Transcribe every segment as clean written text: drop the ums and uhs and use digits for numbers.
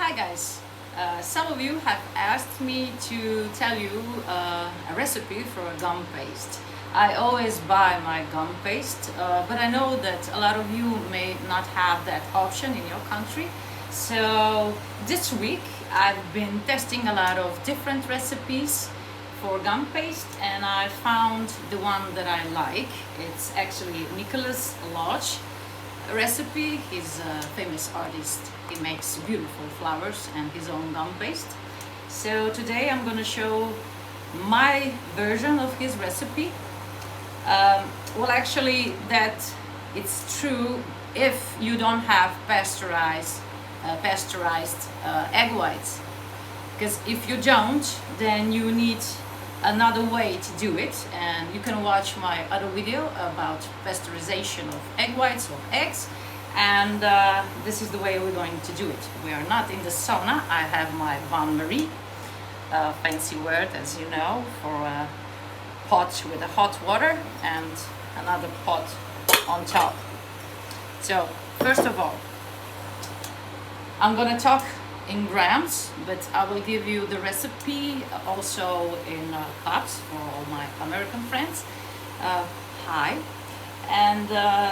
Hi guys, some of you have asked me to tell you a recipe for a gum paste. I always buy my gum paste, but I know that a lot of you may not have that option in your country. So this week I've been testing a lot of different recipes for gum paste, and I found the one that I like. It's actually Nicholas Lodge recipe. He's a famous artist. He makes beautiful flowers and his own gum paste. So today I'm going to show my version of his recipe. Well, actually, that it's true if you don't have pasteurized egg whites, because if you don't, then you need another way to do it, and you can watch my other video about pasteurization of egg whites or eggs, and this is the way we're going to do it. We are not in the sauna. I have my bain-marie, fancy word as you know, for a pot with a hot water and another pot on top. So first of all, I'm gonna talk in grams, but I will give you the recipe also in cups for all my American friends. Hi. And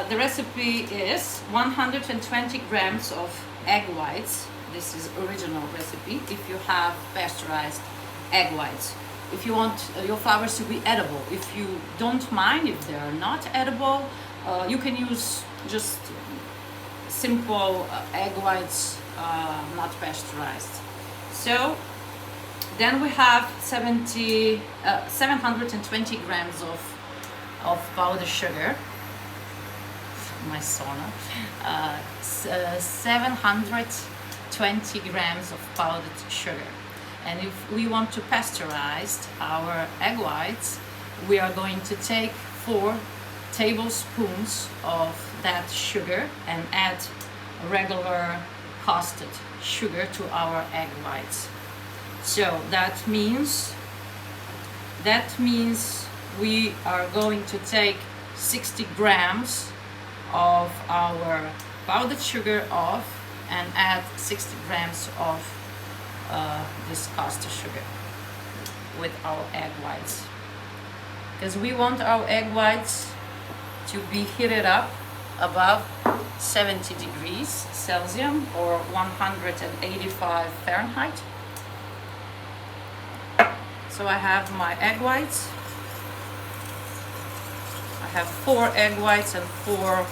the recipe is 120 grams of egg whites. This is original recipe if you have pasteurized egg whites. If you want your flowers to be edible, if you don't mind if they are not edible, you can use just simple egg whites, not pasteurized. So then we have 720 grams of powdered sugar. My sauna. 720 grams of powdered sugar. And if we want to pasteurize our egg whites, we are going to take 4 tablespoons of that sugar and add regular caustic sugar to our egg whites. So that means we are going to take 60 grams of our powdered sugar off and add 60 grams of this caustic sugar with our egg whites, because we want our egg whites to be heated up above 70 degrees Celsius or 185 Fahrenheit. So I have my egg whites. I have 4 egg whites and 4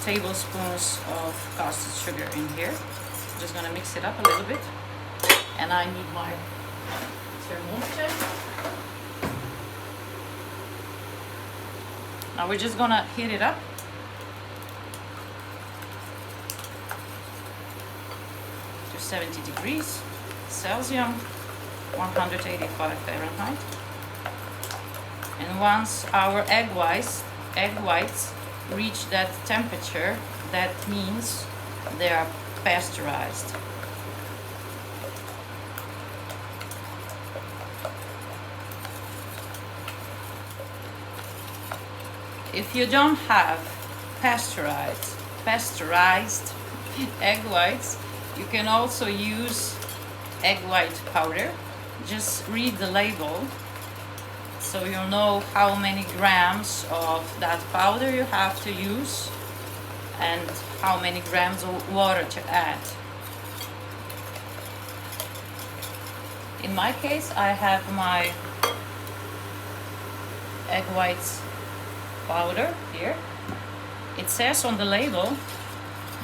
tablespoons of caustic sugar in here. I'm just gonna mix it up a little bit. And I need my thermometer. Now we're just gonna heat it up. To 70 degrees Celsius, 185 Fahrenheit. And once our egg whites reach that temperature, that means they are pasteurized. If you don't have pasteurized egg whites, you can also use egg white powder. Just read the label so you'll know how many grams of that powder you have to use and how many grams of water to add. In my case, I have my egg whites powder here. It says on the label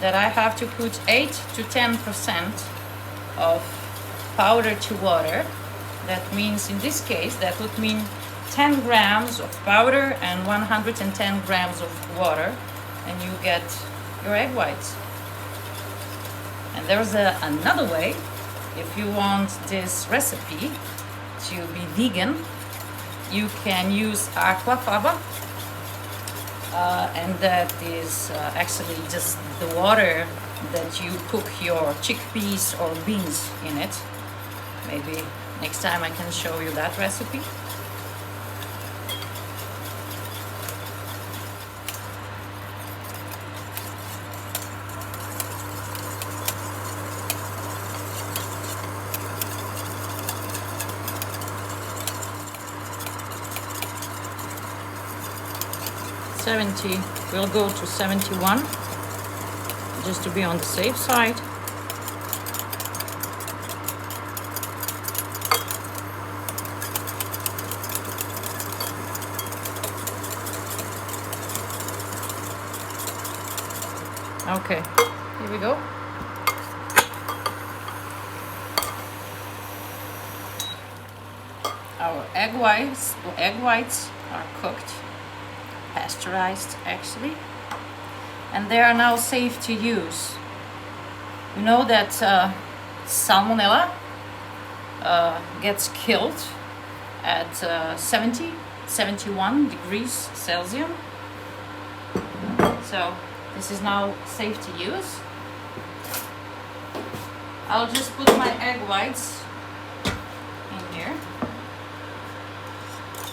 that I have to put 8 to 10% of powder to water. That means in this case that would mean 10 grams of powder and 110 grams of water, and you get your egg whites. And there's another way. If you want this recipe to be vegan, you can use aquafaba. And that is actually just the water that you cook your chickpeas or beans in it. Maybe next time I can show you that recipe. 70, we'll go to 71, just to be on the safe side. Okay, here we go. Our egg whites are cooked, pasteurized actually, and they are now safe to use. You know that salmonella gets killed at 70, 71 degrees Celsius. So this is now safe to use. I'll just put my egg whites in here.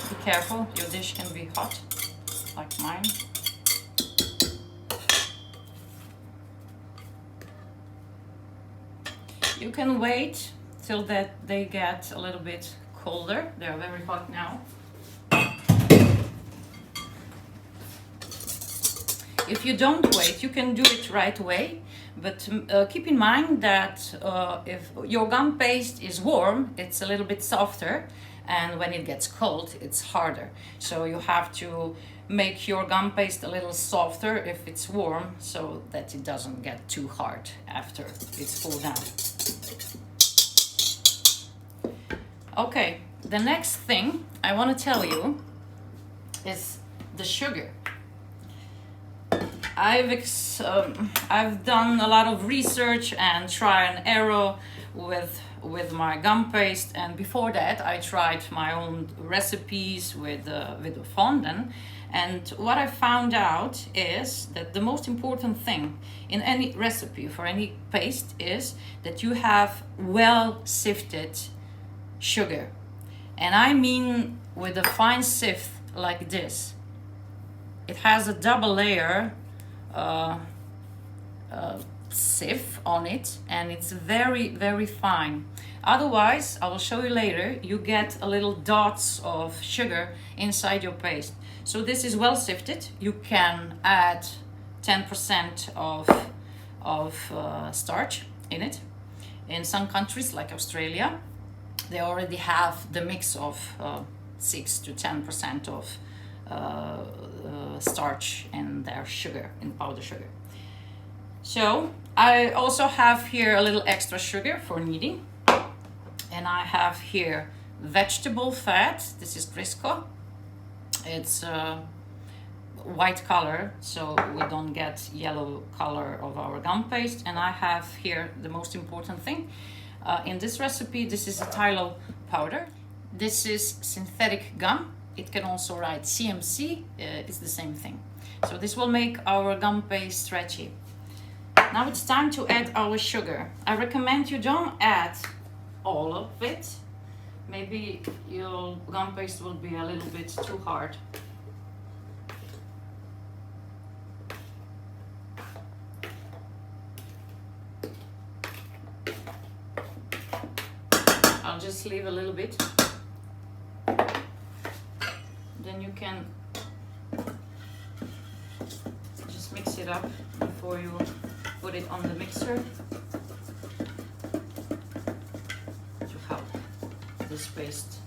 Be careful, your dish can be hot, like mine. You can wait till that they get a little bit colder. They are very hot now. If you don't wait, you can do it right away, but keep in mind that if your gum paste is warm, it's a little bit softer, and when it gets cold, it's harder. So you have to make your gum paste a little softer if it's warm, so that it doesn't get too hard after it's cooled down. Okay, the next thing I want to tell you is the sugar. I've done a lot of research and try and error with my gum paste, and before that I tried my own recipes with the fondant, and what I found out is that the most important thing in any recipe for any paste is that you have well sifted sugar, and I mean with a fine sieve like this. It has a double layer sieve on it, and it's very, very fine. Otherwise, I will show you later, you get a little dots of sugar inside your paste. So this is well sifted. You can add 10% of starch in it. In some countries like Australia, they already have the mix of 6 to 10% of starch in their sugar, in powder sugar. So I also have here a little extra sugar for kneading, and I have here vegetable fat. This is Crisco. It's white color, so we don't get yellow color of our gum paste. And I have here the most important thing in this recipe. This is a tylose powder. This is synthetic gum. It can also write CMC, it's the same thing. So this will make our gum paste stretchy. Now it's time to add our sugar. I recommend you don't add all of it. Maybe your gum paste will be a little bit too hard. I'll just leave a little bit. Then you can just mix it up before you put it on the mixer to help this paste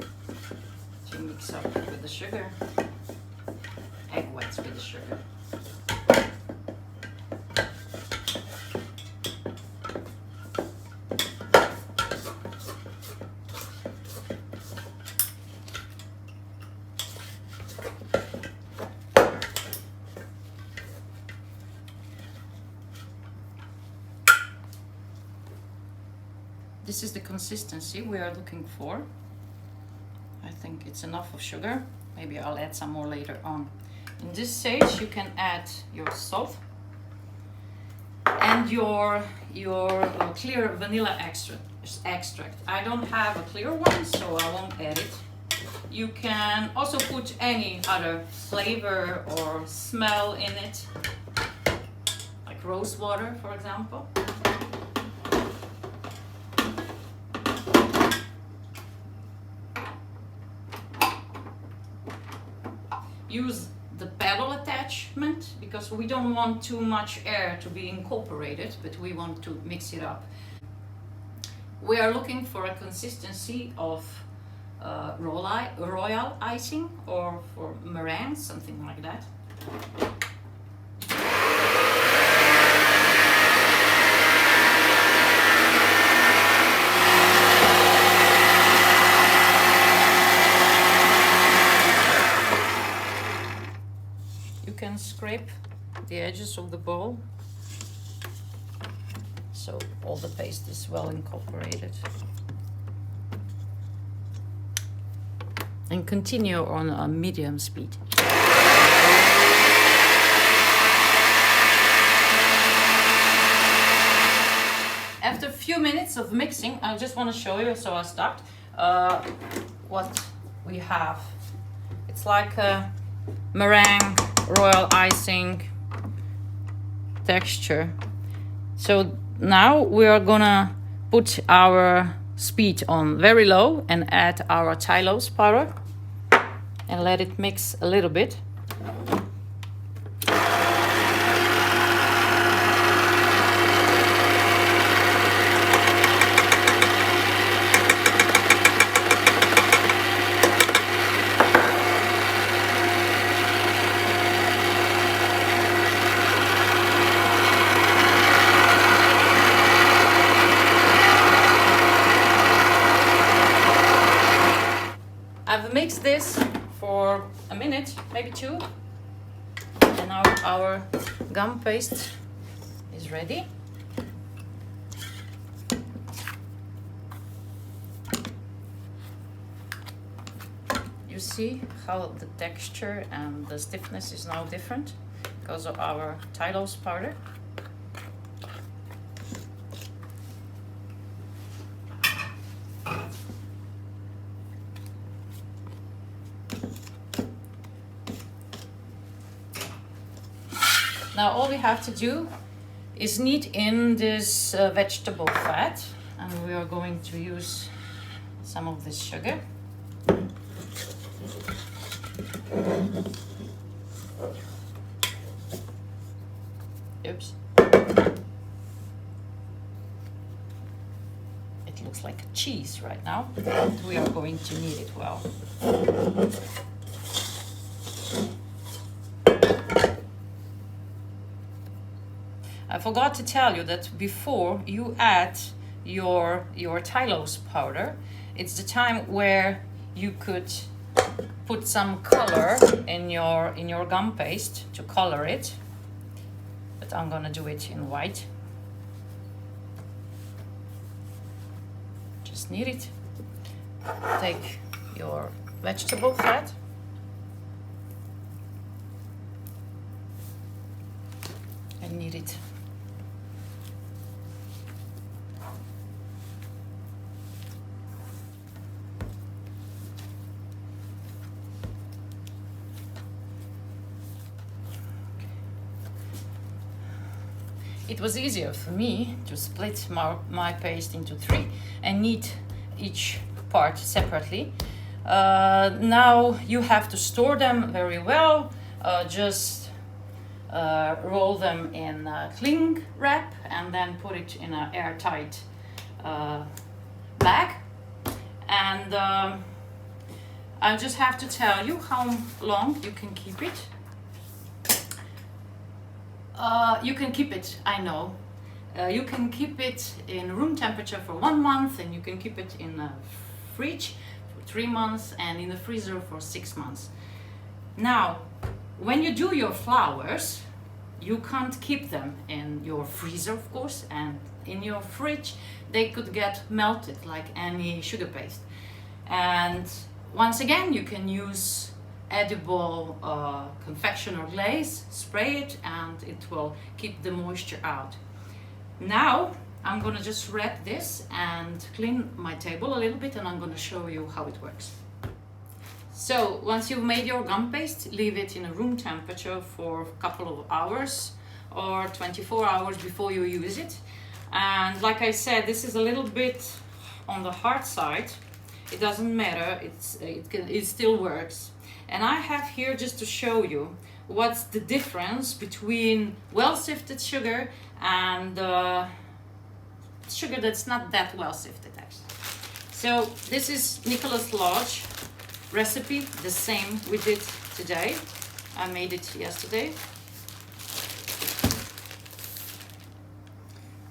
to mix up with the sugar, egg whites with the sugar. This is the consistency we are looking for. I think it's enough of sugar. Maybe I'll add some more later on. In this stage you can add your salt and your clear vanilla extract. I don't have a clear one, so I won't add it. You can also put any other flavor or smell in it, like rose water, for example. Use the paddle attachment because we don't want too much air to be incorporated, but we want to mix it up. We are looking for a consistency of royal icing or for meringue, something like that. You can scrape the edges of the bowl so all the paste is well incorporated. And continue on a medium speed. After a few minutes of mixing, I just want to show you, so I stopped, what we have. It's like a meringue, royal icing texture. So now we are gonna put our speed on very low and add our tylose powder and let it mix a little bit. I've mixed this for a minute, maybe two, and now our gum paste is ready. You see how the texture and the stiffness is now different because of our tylose powder. Now all we have to do is knead in this vegetable fat, and we are going to use some of this sugar. Oops. It looks like a cheese right now, but we are going to knead it well. I forgot to tell you that before you add your tylose powder, it's the time where you could put some color in your gum paste to color it, but I'm gonna do it in white. Just knead it. Take your vegetable fat. And knead it. It was easier for me to split my paste into three and knead each part separately. Now you have to store them very well. Just roll them in Klinc wrap and then put it in an airtight bag. And I just have to tell you how long you can keep it. You can keep it, I know. You can keep it in room temperature for 1 month, and you can keep it in a fridge for 3 months and in the freezer for 6 months. Now, when you do your flowers, you can't keep them in your freezer, of course, and in your fridge they could get melted like any sugar paste. And once again, you can use edible confectioner glaze, spray it, and it will keep the moisture out. Now I'm gonna just wrap this and clean my table a little bit, and I'm gonna show you how it works. So once you've made your gum paste, leave it in a room temperature for a couple of hours or 24 hours before you use it. And like I said, this is a little bit on the hard side. It doesn't matter, it still works. And I have here, just to show you, what's the difference between well-sifted sugar and sugar that's not that well-sifted actually. So this is Nicholas Lodge recipe, the same we did today. I made it yesterday.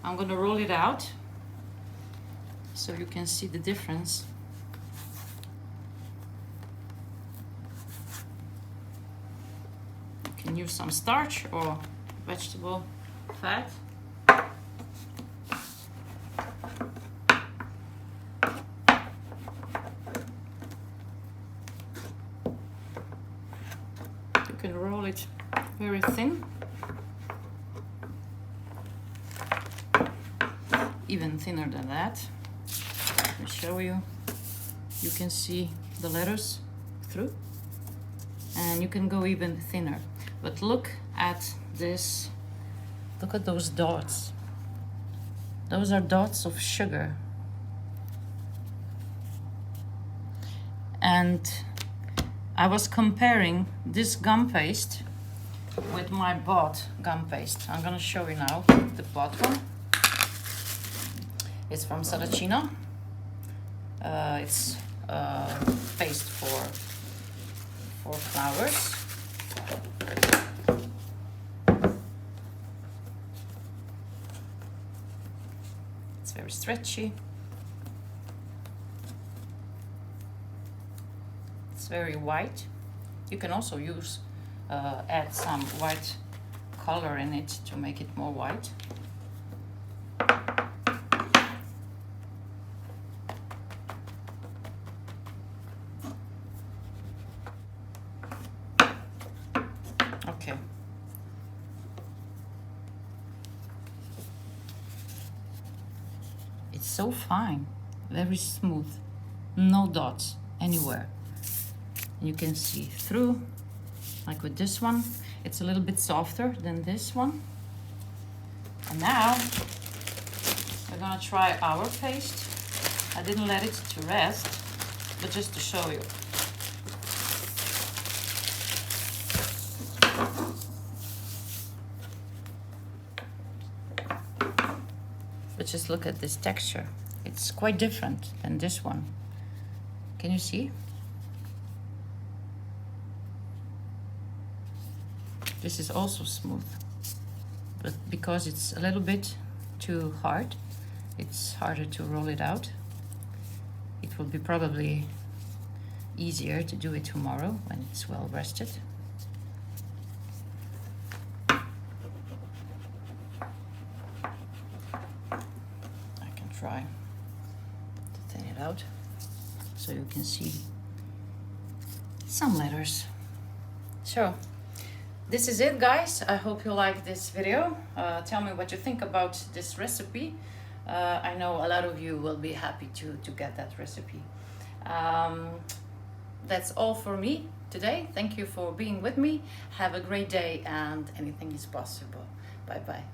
I'm gonna roll it out so you can see the difference. You can use some starch or vegetable fat. You can roll it very thin. Even thinner than that. Let me show you. You can see the letters through, and you can go even thinner. But look at this. Look at those dots. Those are dots of sugar. And I was comparing this gum paste with my bought gum paste. I'm gonna show you now the bought one. It's from Saracino. It's paste for flowers. It's very stretchy. It's very white. You can also use add some white color in it to make it more white. Okay. It's so fine, very smooth, no dots anywhere. You can see through, like with this one. It's a little bit softer than this one. And now we're gonna try our paste. I didn't let it to rest, but just to show you. But just look at this texture. It's quite different than this one. Can you see? This is also smooth, but because it's a little bit too hard, it's harder to roll it out. It will be probably easier to do it tomorrow when it's well rested. I can try to thin it out so you can see some letters. So this is it, guys. I hope you like this video. Tell me what you think about this recipe. I know a lot of you will be happy to get that recipe. That's all for me today. Thank you for being with me. Have a great day, and anything is possible. Bye bye.